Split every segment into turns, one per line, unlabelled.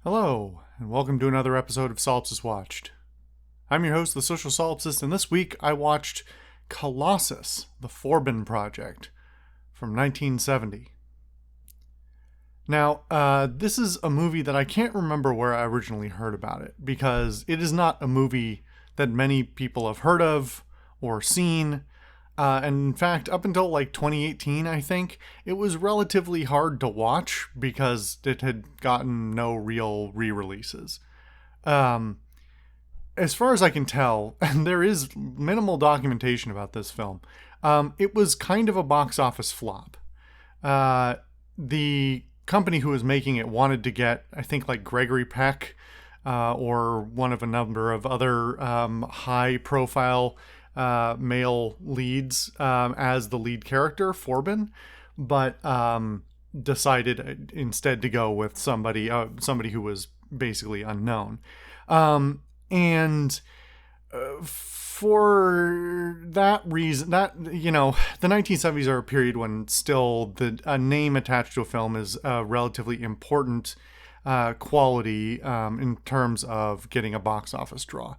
Hello, and welcome to another episode of Solipsist Watched. I'm your host, the Social Solipsist, and this week I watched Colossus, the Forbin project from 1970. Now, this is a movie that I can't remember where I originally heard about it, because it is not a movie that many people have heard of or seen. And in fact, up until like 2018, I think, it was relatively hard to watch because it had gotten no real re-releases. As far as I can tell, and there is minimal documentation about this film, it was kind of a box office flop. The company who was making it wanted to get, I think, like Gregory Peck or one of a number of other high-profile male leads as the lead character, Forbin, but decided instead to go with somebody who was basically unknown. For that reason, the 1970s are a period when still a name attached to a film is a relatively important quality in terms of getting a box office draw.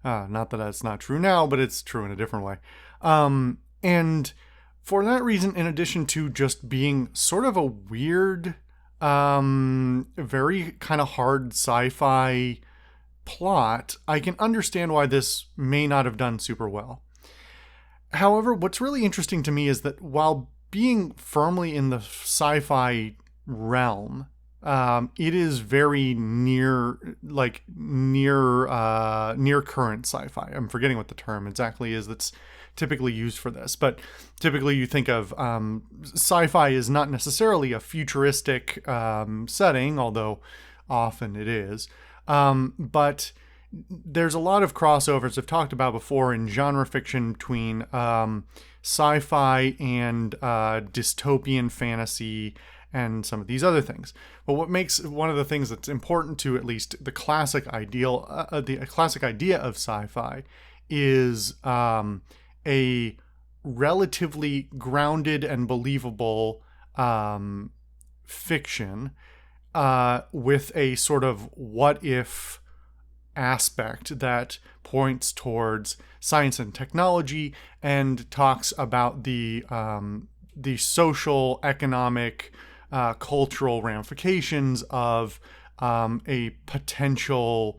Not that that's not true now, but it's true in a different way. And for that reason, in addition to just being sort of a weird, very kind of hard sci-fi plot, I can understand why this may not have done super well. However, what's really interesting to me is that while being firmly in the sci-fi realm, it is very near current sci-fi. I'm forgetting what the term exactly is that's typically used for this, but typically you think of sci-fi is not necessarily a futuristic setting, although often it is. But there's a lot of crossovers I've talked about before in genre fiction between sci-fi and dystopian fantasy and some of these other things. But what makes one of the things that's important to at least the classic idea of sci-fi is a relatively grounded and believable fiction with a sort of what if aspect that points towards science and technology and talks about the social, economic, cultural ramifications of a potential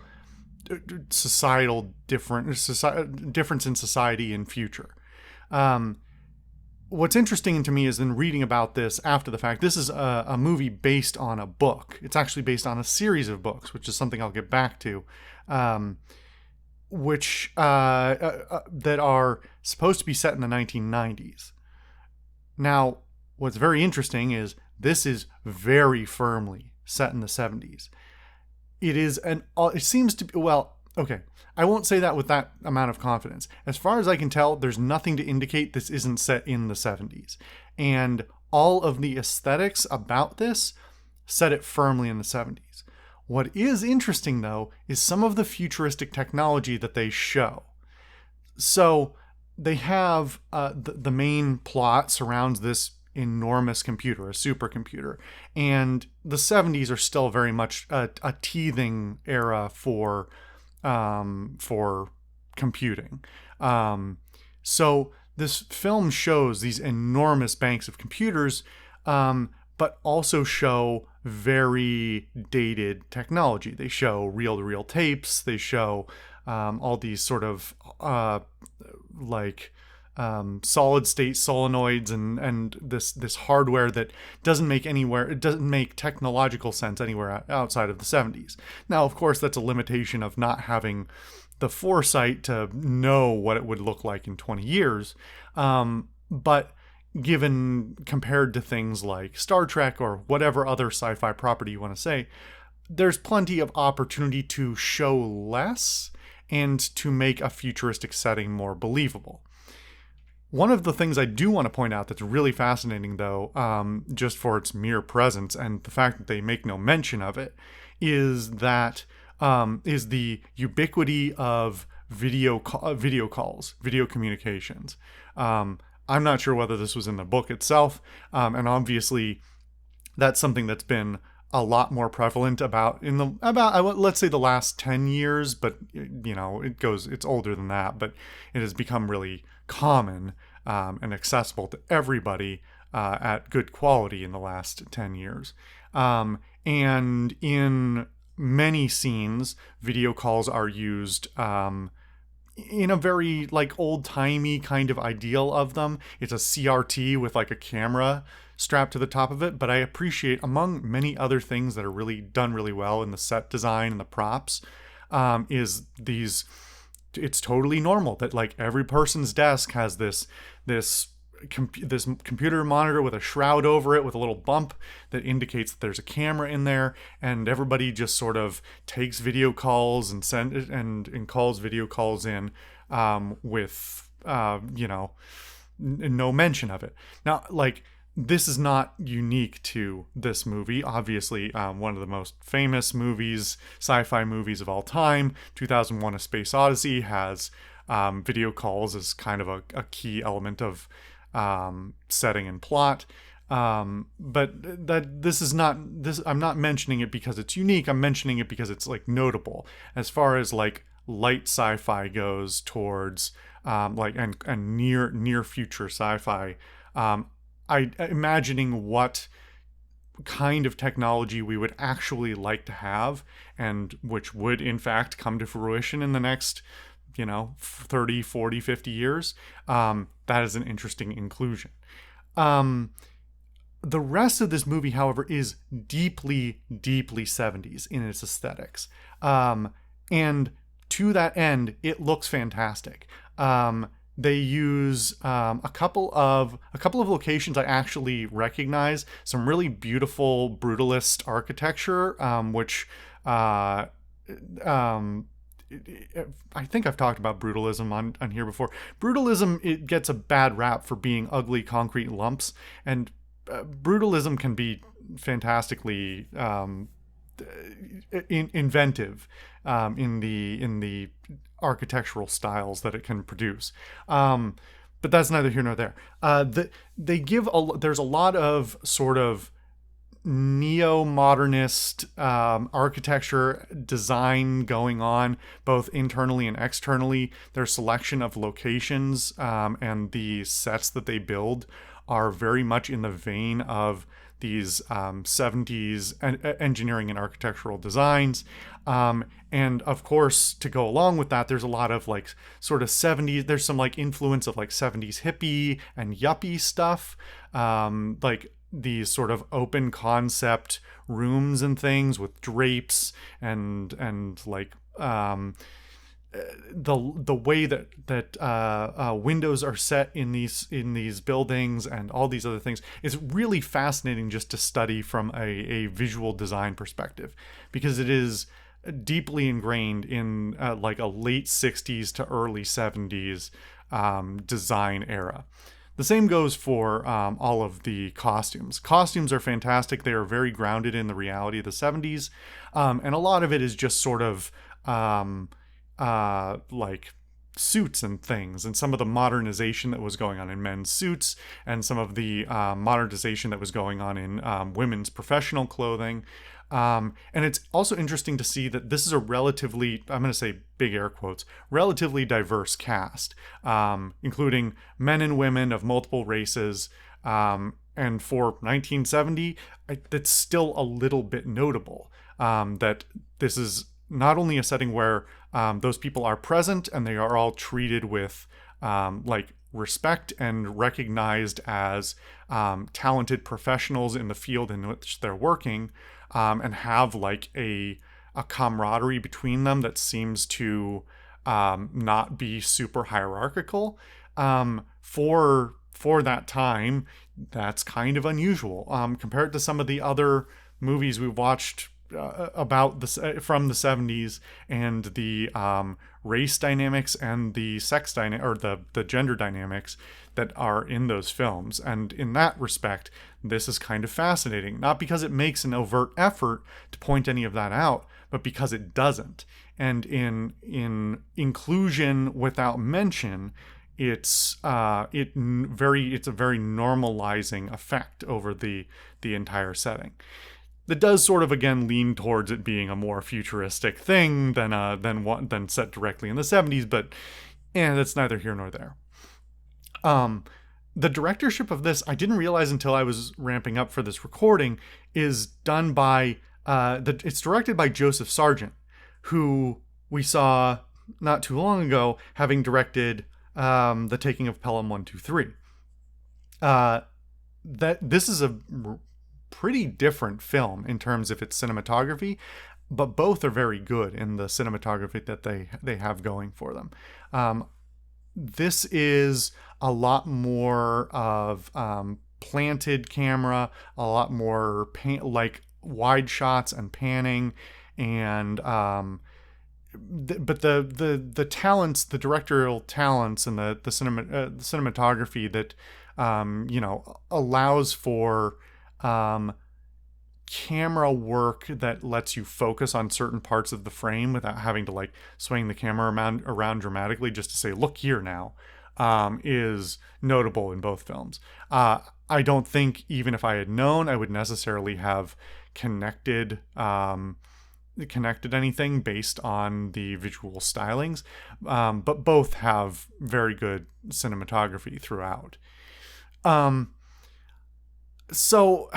societal difference in society in future. What's interesting to me is in reading about this after the fact, this is a movie based on a book. It's actually based on a series of books, which is something I'll get back to, which that are supposed to be set in the 1990s. Now, what's very interesting is this is very firmly set in the 70s. It seems to be, well, okay, I won't say that with that amount of confidence. As far as I can tell, there's nothing to indicate this isn't set in the 70s. And all of the aesthetics about this set it firmly in the 70s. What is interesting, though, is some of the futuristic technology that they show. So they have the main plot surrounds this enormous computer, a supercomputer, and the 70s are still very much a teething era for computing. So this film shows these enormous banks of computers, but also show very dated technology. They show reel-to-reel tapes. They show all these sort of solid state solenoids and this hardware that doesn't make technological sense anywhere outside of the 70s. Now, of course, that's a limitation of not having the foresight to know what it would look like in 20 years. But given compared to things like Star Trek or whatever other sci-fi property you want to say, there's plenty of opportunity to show less and to make a futuristic setting more believable. One of the things I do want to point out that's really fascinating, though, just for its mere presence and the fact that they make no mention of it, is the ubiquity of video calls, video communications. I'm not sure whether this was in the book itself, and obviously that's something that's been a lot more prevalent about let's say the last 10 years, but it's older than that, but it has become really common and accessible to everybody at good quality in the last 10 years. And in many scenes, video calls are used in a very like old-timey kind of ideal of them. It's a CRT with like a camera strapped to the top of it, but I appreciate, among many other things that are really done really well in the set design and the props, is these it's totally normal that like every person's desk has this computer monitor with a shroud over it with a little bump that indicates that there's a camera in there, and everybody just sort of takes video calls and calls video calls in with no mention of it. Now, like, this is not unique to this movie. Obviously, one of the most famous sci-fi movies of all time, 2001: A Space Odyssey, has video calls as kind of a key element of setting and plot. But this is not this. I'm not mentioning it because it's unique. I'm mentioning it because it's like notable as far as like light sci-fi goes towards and near future sci-fi. I imagining what kind of technology we would actually like to have, and which would in fact come to fruition in the next 30, 40, 50 years. That is an interesting inclusion. The rest of this movie, however, is deeply, deeply 70s in its aesthetics. And to that end, it looks fantastic. They use a couple of locations I actually recognize. Some really beautiful brutalist architecture, which I think I've talked about brutalism on here before. Brutalism, it gets a bad rap for being ugly concrete lumps, and brutalism can be fantastically inventive in the architectural styles that it can produce. But that's neither here nor there. There's a lot of sort of neo-modernist architecture design going on, both internally and externally. Their selection of locations and the sets that they build are very much in the vein of these 70s engineering and architectural designs. And of course, to go along with that, there's a lot of like sort of 70s, there's some like influence of like 70s hippie and yuppie stuff, like these sort of open concept rooms and things with drapes and like the way that windows are set in these buildings and all these other things is really fascinating just to study from a visual design perspective, because it is deeply ingrained in like a late 60s to early 70s design era. The same goes for all of the costumes. Costumes are fantastic. They are very grounded in the reality of the 70s. And a lot of it is just sort of like suits and things, and some of the modernization that was going on in men's suits, and some of the modernization that was going on in women's professional clothing. And it's also interesting to see that this is a relatively, I'm going to say big air quotes, relatively diverse cast, including men and women of multiple races. And for 1970, that's still a little bit notable, that this is not only a setting where those people are present and they are all treated with like respect and recognized as talented professionals in the field in which they're working, and have like a camaraderie between them that seems to not be super hierarchical. For that time, that's kind of unusual compared to some of the other movies we've watched about from the 70s, and the race dynamics and the sex or the gender dynamics that are in those films. And in that respect, this is kind of fascinating, not because it makes an overt effort to point any of that out, but because it doesn't. And in inclusion without mention, it's a very normalizing effect over the entire setting. that does sort of again lean towards it being a more futuristic thing than set directly in the 70s, but that's neither here nor there. The directorship of this, I didn't realize until I was ramping up for this recording, is done by it's directed by Joseph Sargent, who we saw not too long ago having directed The Taking of Pelham 123. That this is a pretty different film in terms of its cinematography, but both are very good in the cinematography that they have going for them. This is a lot more of planted camera, a lot more like wide shots and panning, and but the talents, the directorial talents, and the cinematography that allows for camera work that lets you focus on certain parts of the frame without having to like swing the camera around dramatically just to say, look here now, is notable in both films. I don't think even if I had known, I would necessarily have connected anything based on the visual stylings, but both have very good cinematography throughout. So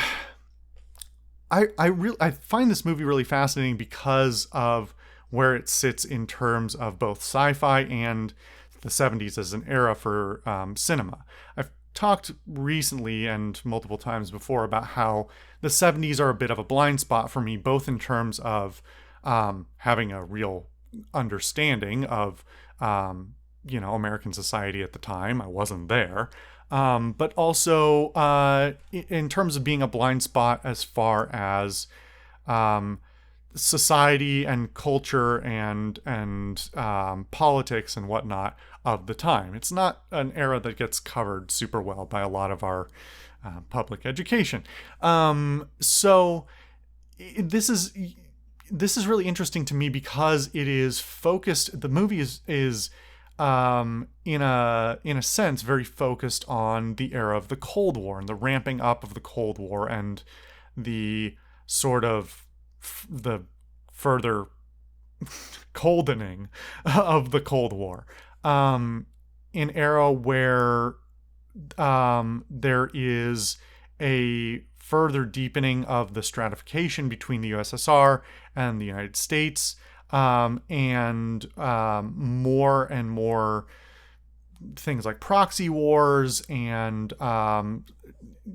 I find this movie really fascinating because of where it sits in terms of both sci-fi and the 70s as an era for cinema. I've talked recently and multiple times before about how the 70s are a bit of a blind spot for me, both in terms of having a real understanding of American society at the time. I wasn't there. But also in terms of being a blind spot as far as society and culture and politics and whatnot of the time. It's not an era that gets covered super well by a lot of our public education. So this is really interesting to me because it is focused. The movie is in a sense very focused on the era of the Cold War and the ramping up of the Cold War and the sort of the further coldening of the Cold War. An era where there is a further deepening of the stratification between the USSR and the United States, and more and more things like proxy wars and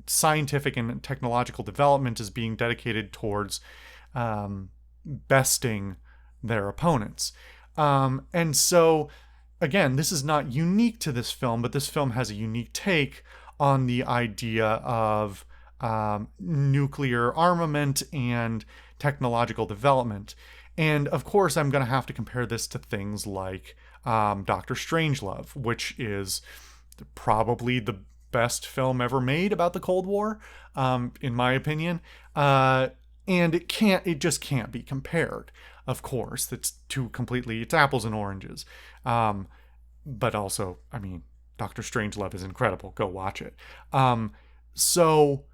scientific and technological development is being dedicated towards besting their opponents. And so, again, this is not unique to this film, but this film has a unique take on the idea of nuclear armament and technological development. And of course, I'm going to have to compare this to things like Dr. Strangelove, which is probably the best film ever made about the Cold War, in my opinion. And it just can't be compared. Of course, it's apples and oranges. But also, I mean, Dr. Strangelove is incredible. Go watch it. So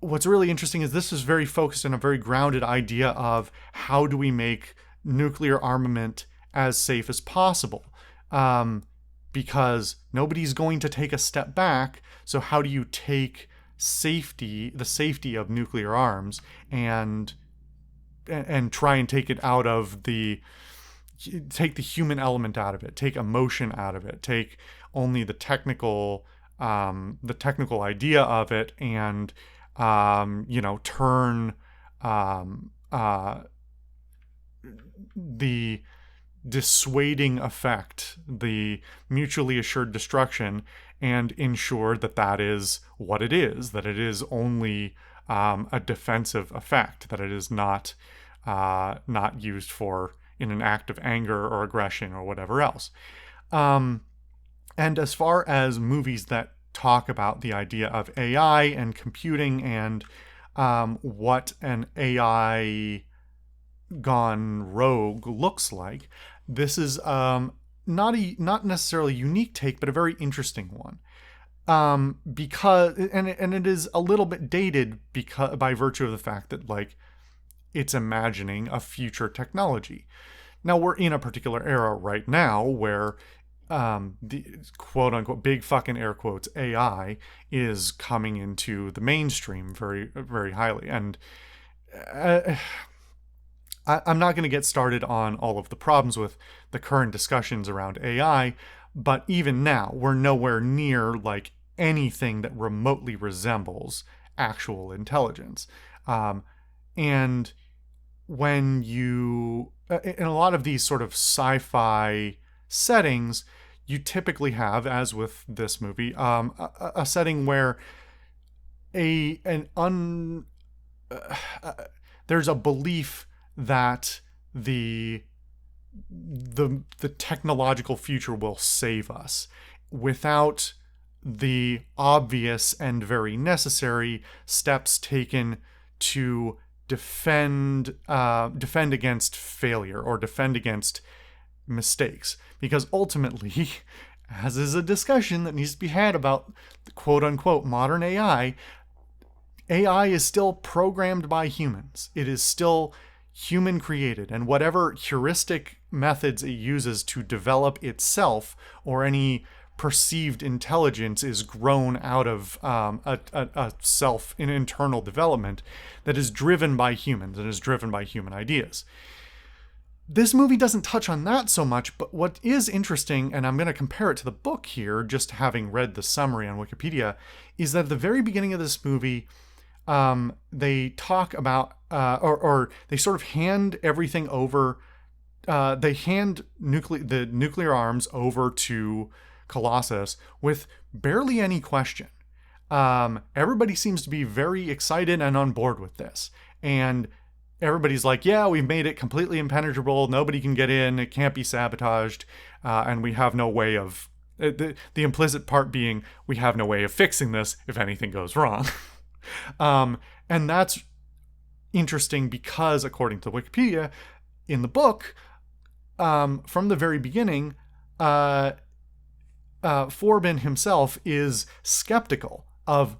what's really interesting is this is very focused on a very grounded idea of how do we make nuclear armament as safe as possible? Because nobody's going to take a step back. So how do you take the safety of nuclear arms and try and take it out of take the human element out of it, take emotion out of it, take only the technical idea of it, and turn the dissuading effect, the mutually assured destruction, and ensure that is what it is, that it is only a defensive effect, that it is not used in an act of anger or aggression or whatever else. And as far as movies that talk about the idea of AI and computing and what an AI gone rogue looks like, this is not necessarily a unique take, but a very interesting one. because and it is a little bit dated because by virtue of the fact that like it's imagining a future technology. Now we're in a particular era right now where the quote unquote big fucking air quotes AI is coming into the mainstream very very highly, and uh, I'm not going to get started on all of the problems with the current discussions around AI, but even now, we're nowhere near like anything that remotely resembles actual intelligence. And when you, in a lot of these sort of sci-fi settings, you typically have, as with this movie, a setting where a an un there's a belief that the the technological future will save us without the obvious and very necessary steps taken to defend against failure or defend against mistakes, because ultimately, as is a discussion that needs to be had about quote unquote modern AI is still programmed by humans. It is still human created, and whatever heuristic methods it uses to develop itself or any perceived intelligence is grown out of a self, an internal development that is driven by humans and is driven by human ideas. This movie doesn't touch on that so much, but what is interesting, and I'm going to compare it to the book here, just having read the summary on Wikipedia, is that at the very beginning of this movie, they talk about, or they sort of hand everything over. They hand the nuclear arms over to Colossus with barely any question. Everybody seems to be very excited and on board with this, and everybody's like, yeah, we've made it completely impenetrable. Nobody can get in. It can't be sabotaged, and we have no way of. The implicit part being, we have no way of fixing this if anything goes wrong. And that's interesting because, according to Wikipedia, in the book, from the very beginning, Forbin himself is skeptical of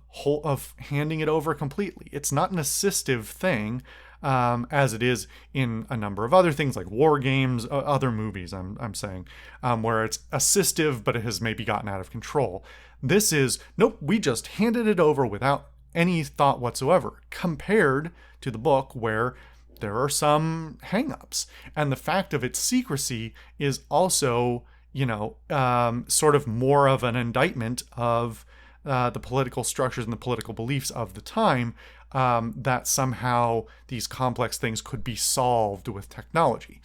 handing it over completely. It's not an assistive thing, as it is in a number of other things like war games, other movies. I'm saying, where it's assistive, but it has maybe gotten out of control. This is nope. We just handed it over without any thought whatsoever, compared to the book where there are some hangups. And the fact of its secrecy is also, sort of more of an indictment of the political structures and the political beliefs of the time, that somehow these complex things could be solved with technology.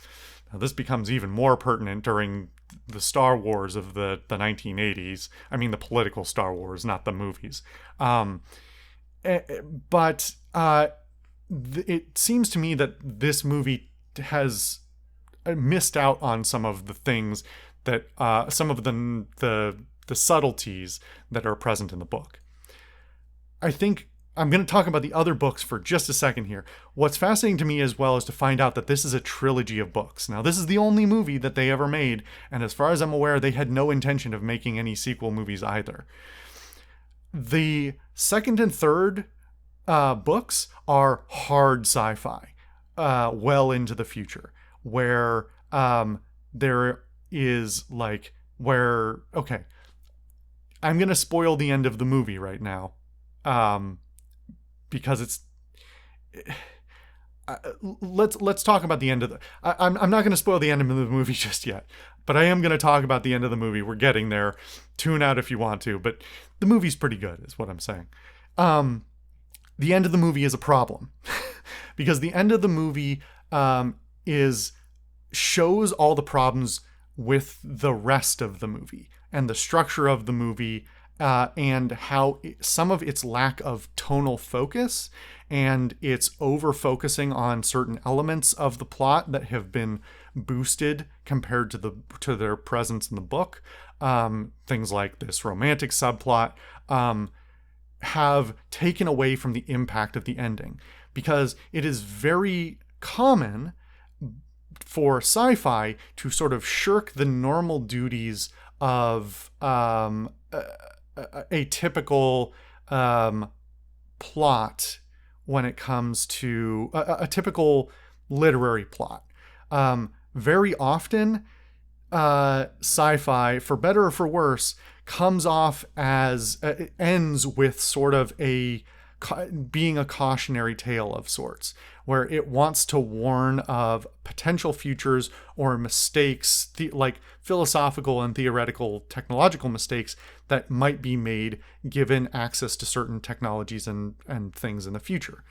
Now, this becomes even more pertinent during the Star Wars of the 1980s. I mean, the political Star Wars, not the movies. But it seems to me that this movie has missed out on some of the things that some of the subtleties that are present in the book. I think I'm going to talk about the other books for just a second here. What's fascinating to me as well is to find out that this is a trilogy of books. Now, this is the only movie that they ever made, and as far as I'm aware, they had no intention of making any sequel movies either. The second and third books are hard sci-fi, well into the future, where there is like okay, I'm gonna spoil the end of the movie right now, because it's. Let's talk about the end of the. I'm not going to spoil the end of the movie just yet, but I am going to talk about the end of the movie. We're getting there. Tune out if you want to, but the movie's pretty good, is what I'm saying. The end of the movie is a problem because the end of the movie shows all the problems with the rest of the movie and the structure of the movie, and how some of its lack of tonal focus and its over-focusing on certain elements of the plot that have been boosted compared to their presence in the book, things like this romantic subplot, have taken away from the impact of the ending, because it is very common for sci-fi to sort of shirk the normal duties of a typical plot when it comes to a typical literary plot. Very often, sci-fi, for better or for worse, comes off as it ends with sort of being a cautionary tale of sorts, where it wants to warn of potential futures or mistakes, like philosophical and theoretical technological mistakes that might be made given access to certain technologies and things in the future.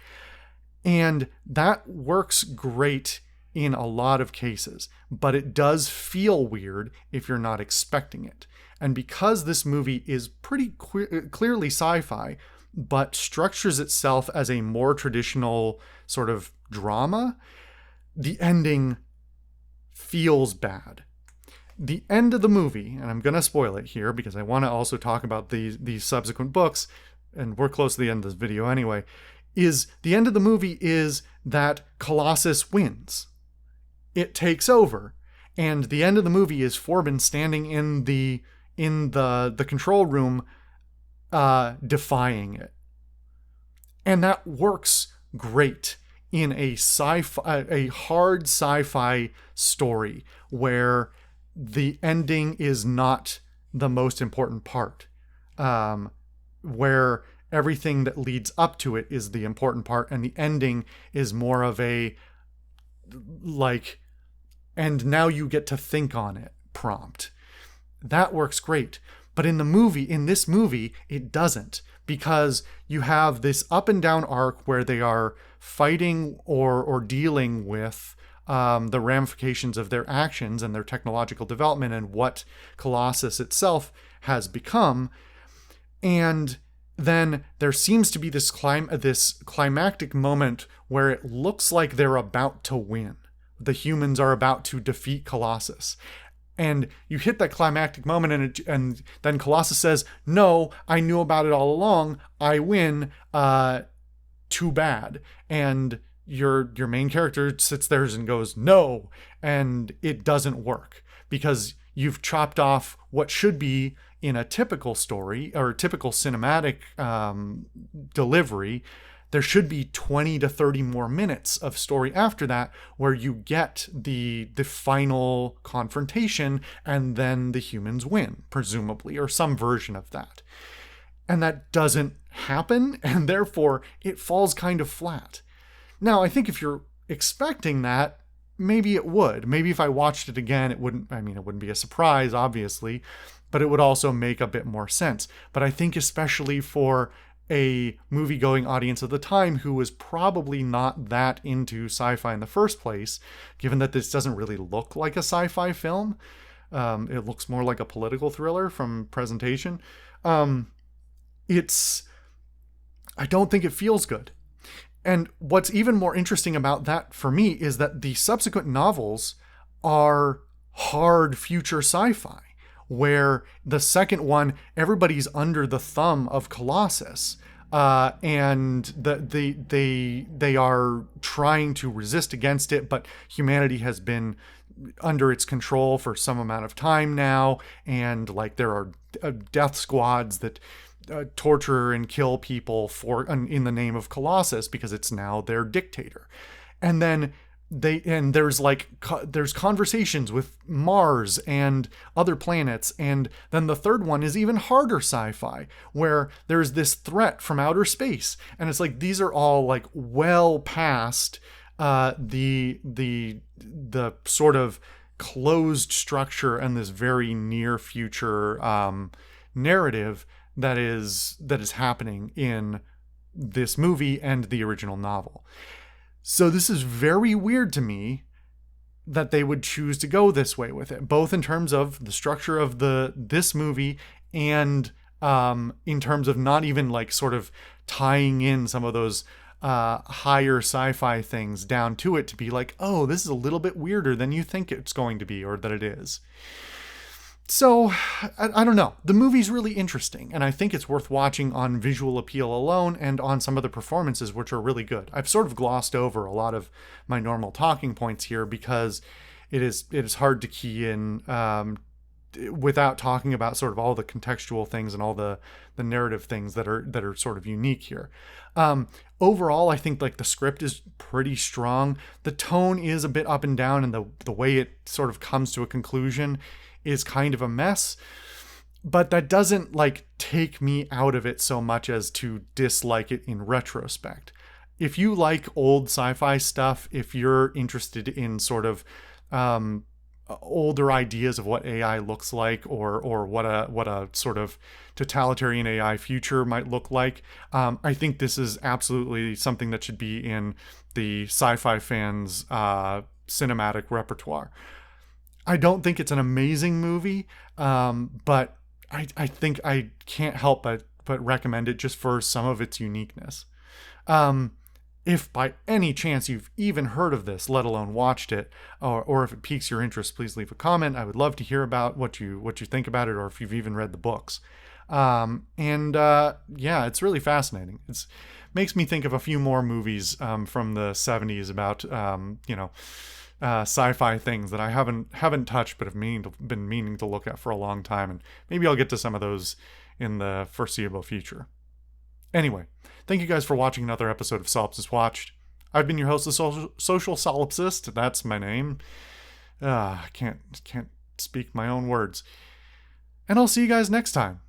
And that works great in a lot of cases, but it does feel weird if you're not expecting it. And because this movie is pretty clearly sci-fi, but structures itself as a more traditional sort of drama, the ending feels bad. The end of the movie, and I'm going to spoil it here because I want to also talk about these subsequent books, and we're close to the end of this video anyway, is the end of the movie is that Colossus wins. It takes over. And the end of the movie is Forbin standing in the control room, defying it. And that works great in a hard sci-fi story where the ending is not the most important part, where everything that leads up to it is the important part, and the ending is more of a, like, and now you get to think on it prompt. That works great. But in this movie, it doesn't, because you have this up and down arc where they are fighting or dealing with the ramifications of their actions and their technological development and what Colossus itself has become. And then there seems to be this climactic moment where it looks like they're about to win. The humans are about to defeat Colossus. And you hit that climactic moment, and then Colossus says, "No, I knew about it all along. I win. Too bad." And your main character sits there and goes, "No," and it doesn't work because you've chopped off what should be in a typical story or a typical cinematic delivery. There should be 20 to 30 more minutes of story after that where you get the final confrontation and then the humans win, presumably, or some version of that. And that doesn't happen, and therefore it falls kind of flat. Now, I think if you're expecting that, maybe it would. Maybe if I watched it again, it wouldn't be a surprise, obviously, but it would also make a bit more sense. But I think especially for a movie-going audience of the time who was probably not that into sci-fi in the first place, given that this doesn't really look like a sci-fi film. It looks more like a political thriller from presentation. I don't think it feels good. And what's even more interesting about that for me is that the subsequent novels are hard future sci-fi, where the second one, everybody's under the thumb of Colossus, and they are trying to resist against it, but humanity has been under its control for some amount of time now, and like there are death squads that torture and kill people in the name of Colossus because it's now their dictator. And then there's conversations with Mars and other planets, and then the third one is even harder sci-fi, where there's this threat from outer space, and it's like these are all like well past the sort of closed structure and this very near future narrative that is happening in this movie and the original novel. So this is very weird to me that they would choose to go this way with it, both in terms of the structure of this movie and in terms of not even like sort of tying in some of those higher sci-fi things down to it to be like, oh, this is a little bit weirder than you think it's going to be or that it is. So, I don't know. The movie's really interesting, and I think it's worth watching on visual appeal alone and on some of the performances, which are really good. I've sort of glossed over a lot of my normal talking points here because it is hard to key in without talking about sort of all the contextual things and all the narrative things that are sort of unique here. Overall, I think like the script is pretty strong. The tone is a bit up and down, and the way it sort of comes to a conclusion is kind of a mess. But that doesn't like take me out of it so much as to dislike it in retrospect. If you like old sci-fi stuff, if you're interested in sort of older ideas of what AI looks like, or what a sort of totalitarian AI future might look like, I think this is absolutely something that should be in the sci-fi fans' cinematic repertoire. I don't think it's an amazing movie, but I think I can't help but recommend it just for some of its uniqueness. If by any chance you've even heard of this, let alone watched it, or if it piques your interest, please leave a comment. I would love to hear about what you think about it, or if you've even read the books. Yeah, it's really fascinating. It makes me think of a few more movies from the 70s about sci-fi things that I haven't touched, but have been meaning to look at for a long time, and maybe I'll get to some of those in the foreseeable future. Anyway, thank you guys for watching another episode of Solipsist Watched. I've been your host, the Social Solipsist. That's my name. I can't speak my own words. And I'll see you guys next time.